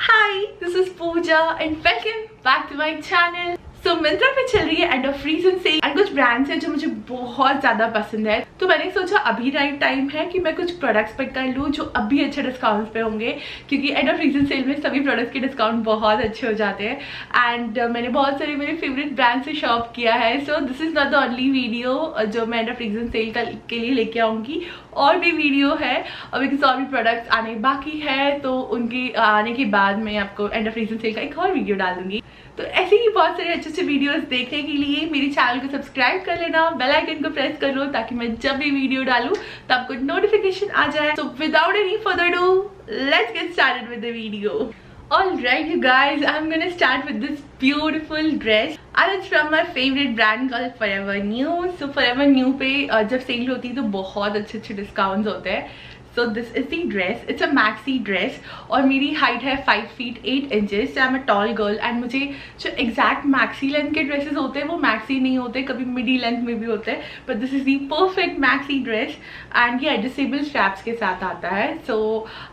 Hi, this is Pooja and welcome back to my channel. So Myntra पे चल रही है एंड ऑफ रीजन से एंड कुछ ब्रांड्स हैं जो मुझे बहुत ज़्यादा पसंद है, तो मैंने सोचा अभी राइट टाइम है कि मैं कुछ प्रोडक्ट्स पिक कर लूँ जो अभी अच्छे डिस्काउंट पे होंगे, क्योंकि एंड ऑफ रीजन सेल में सभी प्रोडक्ट्स के डिस्काउंट बहुत अच्छे हो जाते हैं एंड मैंने बहुत सारे मेरे फेवरेट ब्रांड से शॉप किया है. So this is not the only video जो मैं एंड ऑफ रीजन सेल के लिए लेके आऊँगी. और भी वीडियो है अभी कुछ और भी प्रोडक्ट्स आने बाकी है, तो उनके आने के बाद मैं आपको एंड ऑफ रीजन सेल का एक और वीडियो डाल दूँगी. तो ऐसे ही बहुत सारे अच्छे अच्छे वीडियोस देखने के लिए मेरे चैनल को सब्सक्राइब कर लेना, बेल आइकन को प्रेस कर लो ताकि मैं जब भी वीडियो डालूं तो आपको नोटिफिकेशन आ जाए. So without any further do let's get started with the video. Alright you guys, I'm gonna start with this beautiful dress and it's from my favorite brand called Forever New. So Forever New पे जब cell होती है तो बहुत अच्छे अच्छे discounts होते हैं. So this is the dress. It's a maxi dress और मेरी हाइट है 5 feet 8 inches. So I'm a tall girl and मुझे जो exact maxi length के ड्रेसेस होते हैं वो maxi नहीं होते, कभी मिडी लेंथ में भी होते हैं. But this is the perfect maxi dress and ये adjustable straps के साथ आता है. So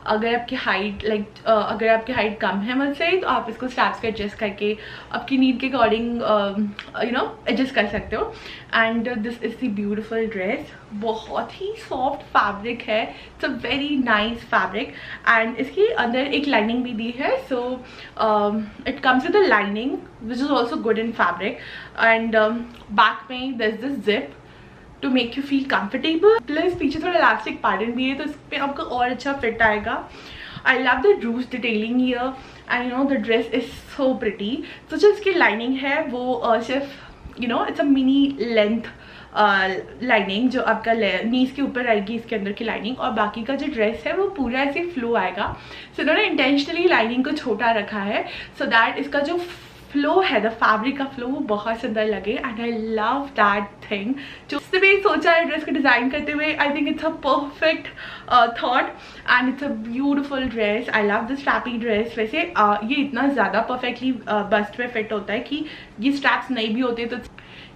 अगर आपकी हाइट अगर आपकी हाइट कम है मुझसे तो आप इसको straps को एडजस्ट करके आपकी नीड के अकॉर्डिंग एडजस्ट कर सकते हो. And this is the beautiful dress. बहुत ही सॉफ्ट फैब्रिक है, it's a very nice fabric and इसके अंदर एक लाइनिंग भी दी है. So it comes with a lining which is also good in fabric and back में there is this zip to make you feel comfortable. Plus पीछे थोड़ा elastic pattern भी है तो इस पर आपको और अच्छा फिट आएगा. I love the ROUGE detailing here and the dress is so pretty. तो जो इसकी लाइनिंग है वो सिर्फ it's a mini length lining जो आपका नीज के ऊपर आएगी इसके अंदर की लाइनिंग, और बाकी का जो ड्रेस है वो पूरा ऐसे फ्लो आएगा. सो इन्होंने इंटेंशनली लाइनिंग को छोटा रखा है सो दैट इसका जो फ्लो है, द फैब्रिक का फ्लो, वो बहुत सुंदर लगे and I love that thing. जो उससे भी सोचा है ड्रेस को डिज़ाइन करते हुए, I think it's a perfect thought and it's a beautiful dress. I love this strappy dress. वैसे ये इतना ज़्यादा परफेक्टली बस्ट में फिट होता है कि ये स्ट्रैप्स नहीं भी होते तो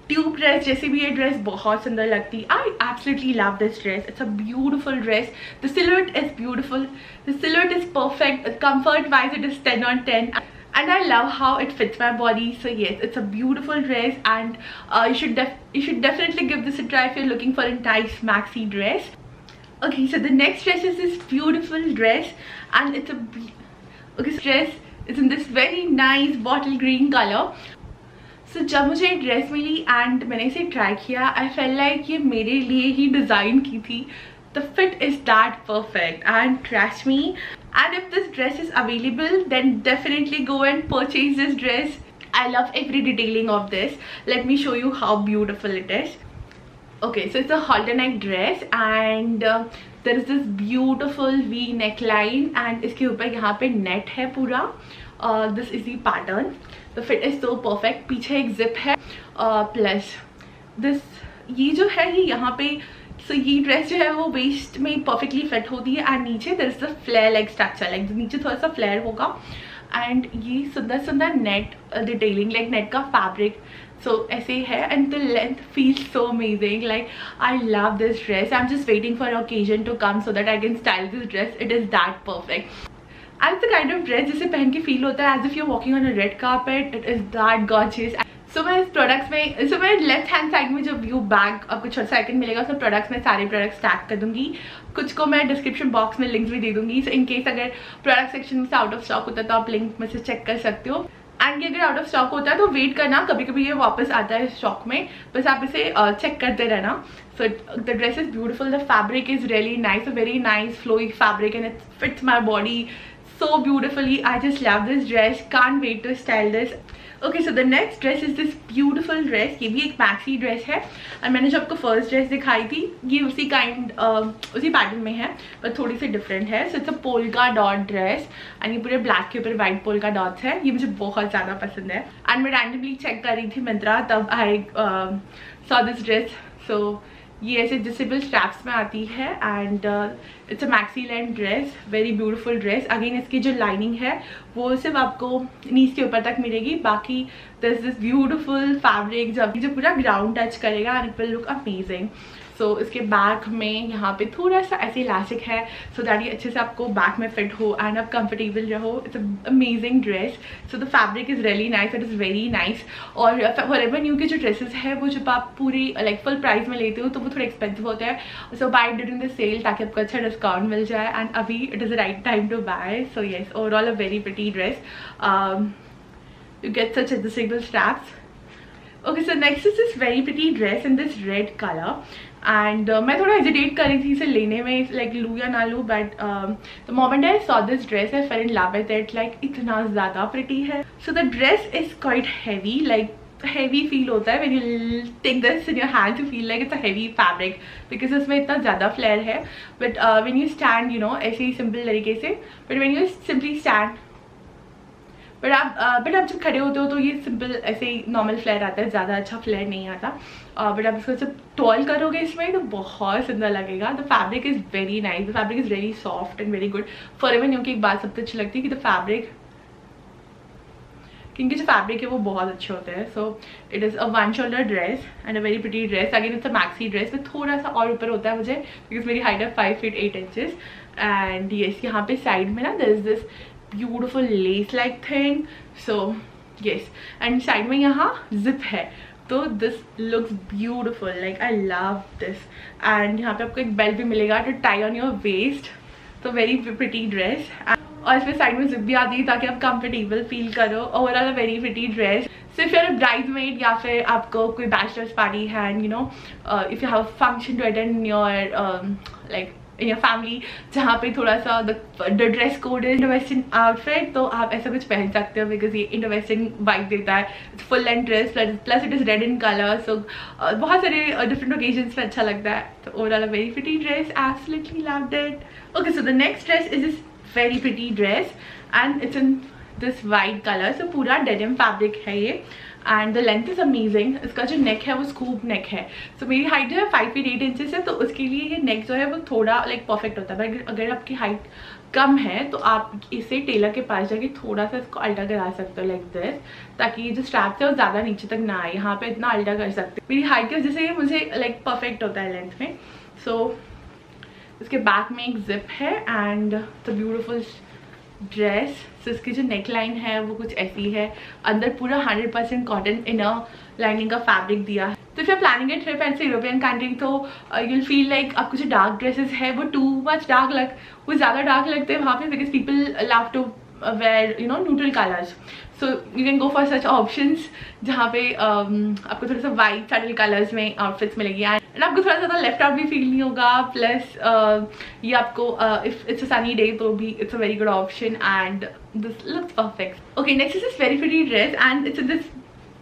ट्यूब ड्रेस जैसे भी ये ड्रेस बहुत सुंदर लगती. I absolutely love this dress. It's a beautiful dress. The silhouette is beautiful. The silhouette is perfect. Comfort wise it is 10 on 10 and I love how it fits my body. So yes, it's a beautiful dress and you should definitely give this a try if you're looking for a nice maxi dress. Okay, so the next dress is this beautiful dress and it's this dress is in this very nice bottle green color. So जब मुझे dress milli and मैंने इसे try किया, आई fail like ये मेरे लिए ही design की थी. The fit is that perfect and trust me, and if this dress is available then definitely go and purchase this dress. I love every detailing of this. Let me show you how beautiful it is. Okay, so it's a halter neck dress and there is this beautiful V neckline and इसके ऊपर यहाँ पे net है पूरा. This is the pattern. The fit is so perfect. पीछे एक zip है plus ये जो है ये यहाँ पे. सो ये ड्रेस जो है वो वेस्ट में परफेक्टली फिट होती है एंड नीचे there is the flare like structure, like नीचे थोड़ा सा फ्लेयर होगा एंड ये सुंदर सुंदर नेट डिटेलिंग लाइक नेट का फैब्रिक. सो ऐसे है and the length feels so amazing. Like I love this dress. I am just waiting for occasion to come so that I can style this dress. It is that perfect and the kind of dress जिसे पहन के feel होता है as if you walking on a red carpet. It is that gorgeous. So मैं इस products में मैं left hand side में जो व्यू बैग आपको छोटा सा आइकन मिलेगा उसमें प्रोडक्ट्स में सारे प्रोडक्ट्स टैग कर दूंगी. कुछ को मैं डिस्क्रिप्शन बॉक्स में लिंक्स भी दे दूंगी. सो इन केस अगर प्रोडक्ट सेक्शन में से आउट ऑफ स्टॉक होता है तो आप लिंक में से चेक कर सकते हो. एंड ये अगर आउट ऑफ स्टॉक होता है तो वेट करना, कभी कभी ये वापस आता है स्टॉक में, बस आप इसे चेक करते रहना. So the dress is beautiful. The fabric is really nice, a very nice flowy fabric and it fits my body so beautifully. I just love this dress. Can't wait to style this. Okay, so the next dress is this beautiful dress. ये भी एक maxi dress है और मैंने जो आपको first dress दिखाई थी ये उसी पैटर्न में है पर थोड़ी सी डिफरेंट है. सो it's a polka dot dress and ये पूरे ब्लैक के ऊपर वाइट पोल्का डॉट्स है. ये मुझे बहुत ज़्यादा पसंद है एंड मैं रैंडमली चेक कर रही थी मिंत्रा, तब आई सॉ दिस ड्रेस. सो ये ऐसे डिसेबल स्ट्रैप्स में आती है and it's a maxi length dress. Very beautiful dress. Again इसकी जो लाइनिंग है वो सिर्फ आपको नीज के ऊपर तक मिलेगी. बाकी दिस ब्यूटीफुल फैब्रिक जो पूरा ग्राउंड टच करेगा and it will look amazing. So इसके बैक में यहाँ पे थोड़ा सा ऐसे इलास्टिक है सो दैट ये अच्छे से आपको बैक में फिट हो एंड आप कंफर्टेबल रहो. It's amazing dress. So the fabric is really nice, it is very nice. और फॉरएवर न्यू के जो ड्रेसेस है वो जब आप पूरी लाइक फुल प्राइस में लेते हो तो वो थोड़ा एक्सपेंसिव होता है. So buy during the sale ताकि आपको अच्छा डिस्काउंट मिल जाए एंड अभी it is the right time to buy. So yes, overall a very pretty dress. You get such adjustable straps. Okay, so next is this very pretty dress in this red color. And मैं थोड़ा hesitate कर रही थी इसे लेने में, like लूँ या ना लूँ, but the moment I saw this dress I fell in love with it. Like इतना ज़्यादा pretty है. So the dress is quite heavy, like heavy feel होता है when you take this in your hands, you feel like it's a heavy fabric because इसमें इतना ज़्यादा flare है. But when you stand, you know, ऐसे ही simple तरीके से, but when you simply stand, but आप जब खड़े होते हो तो ये सिंपल ऐसे ही नॉर्मल फ्लेयर आता है, ज़्यादा अच्छा फ्लेयर नहीं आता. बट आप इसको जब टॉल करोगे इसमें तो बहुत सुंदर लगेगा. The fabric is very nice, the fabric is very soft and very good. Forever new की एक बात सबसे अच्छी लगती है कि द फैब्रिक, क्योंकि जो फैब्रिक है वो बहुत अच्छे होते हैं. So it is a one shoulder dress and a very pretty dress. Again it's a maxi dress में थोड़ा सा और ऊपर होता है मुझे बिकॉज मेरी हाइट है 5 feet 8 inches. एंड येस, यहाँ पे साइड में ना there is this beautiful lace like thing. So yes, and side में यहाँ zip है तो this looks beautiful, like I love this. and यहाँ पे आपको एक बेल्ट भी मिलेगा to tie on your waist. तो very pretty dress. और इसमें साइड में जिप भी आती है ताकि आप कंफर्टेबल फील करो. Overall a very pretty dress. So if you are a bridesmaid या फिर आपको कोई बैचलर्स पार्टी है and you know if you have function to attend in your like in your family जहाँ पे थोड़ा सा द ड्रेस कोड है इंडो वेस्टर्न आउटफिट, तो आप ऐसा कुछ पहन सकते हो बिकॉज ये इंडो वेस्टर्न वाइब देता है. It's full length dress plus it is red in colour. So बहुत सारे डिफरेंट ओकेजन्स पे अच्छा लगता है. तो overall a very pretty dress, absolutely loved it. Okay, so the next dress is this very pretty dress and it's in this white colour. So पूरा denim fabric है ये and the length is amazing. इसका जो नेक है वो scoop नेक है. सो मेरी height जो है 5 feet 8 inches है, तो उसके लिए ये नेक जो है वो थोड़ा लाइक परफेक्ट होता है. बट अगर आपकी हाइट कम है तो आप इसे टेलर के पास जाके थोड़ा सा इसको अल्टा करा सकते हो लाइक दिस, ताकि जो स्ट्रैप्स है वो ज़्यादा नीचे तक ना आए. यहाँ पे इतना अल्टा कर सकते हो. मेरी हाइट की वजह से ये मुझे लाइक परफेक्ट होता है लेंथ में. सो इसके बैक में एक जिप है एंड द ब्यूटिफुल ड्रेस. सो इसकी जो नेक लाइन है वो कुछ ऐसी है. अंदर पूरा 100% कॉटन इनर लाइनिंग का फैब्रिक दिया है. तो if you are planning a trip and say European country तो यू विल फील लाइक आपको जो डार्क ड्रेसेस है वो टू मच डार्क वो ज़्यादा डार्क लगते हैं वहाँ पे because people love to wear you know neutral colours. So you can go for such options जहाँ पे आपको थोड़ा सा वाइट सटल कलर्स में आउटफिट्स मिलेगी एंड आपको थोड़ा सा लेफ्ट आउट भी फील नहीं होगा. प्लस ये आपको if it's a sunny day तो भी it's a very good option and this looks perfect. Okay, next is this very pretty dress and it's this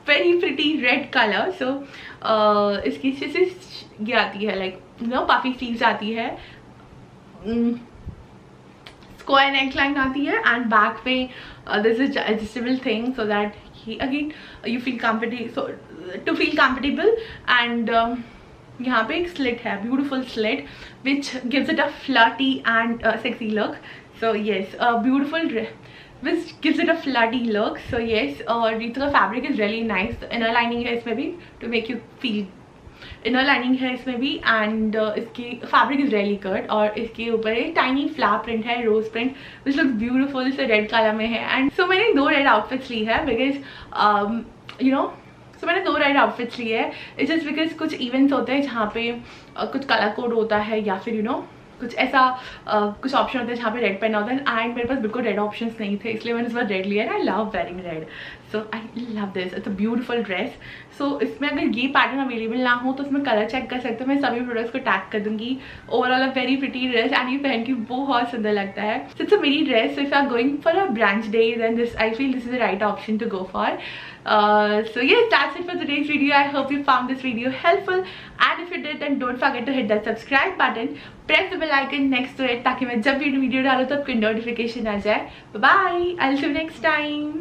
very pretty red colour. So इसकी ये आती है लाइक नो पफी स्लीव्स आती है, square neck line आती है and back पे this is adjustable thing so that again you feel comfortable. So to feel comfortable and यहाँ पे एक स्लिट है, beautiful slit which gives it a flirty and sexy look. So yes, beautiful dress which gives it a flirty look. So yes, और इसका fabric is really nice. Inner lining है इसमें भी to make you feel, inner lining है इसमें भी and इसकी fabric is really good. और इसके ऊपर एक टाइनी फ्लावर प्रिंट है, रोज प्रिंट विच लुक्स ब्यूटीफुल. इसे रेड कलर में है एंड सो मैंने 2 रेड आउटफिट्स ली है बिकॉज यू नो सो मैंने 2 रेड आउटफिट्स लिए है. इट्स जस्ट बिकॉज कुछ इवेंट्स होते हैं जहाँ पे कुछ कलर कोड होता है या फिर यू नो कुछ ऐसा कुछ ऑप्शन होते हैं जहाँ पे रेड पहना होता है एंड मेरे पास बिल्कुल रेड ऑप्शंस नहीं थे, इसलिए मैंने इस बार रेड लिया. I love wearing red. So I love this, it's a beautiful dress. So इसमें अगर ये पैटर्न अवेलेबल ना हो तो उसमें कलर चेक कर सकते हो. मैं सभी प्रोडक्ट्स को टैग कर दूंगी. Overall a very pretty dress and ये पहन के बहुत सुंदर लगता है. सो it's a merry dress. So if you are going for a brunch day then this I feel this is the right option to go for. So yes, that's it for today's video. I hope you found this video helpful and if you did then don't forget to hit that subscribe button, press the bell icon next to it ताकि मैं जब भी video डालूँ तो आपको notification आ जाए. Bye bye, I'll see you next time.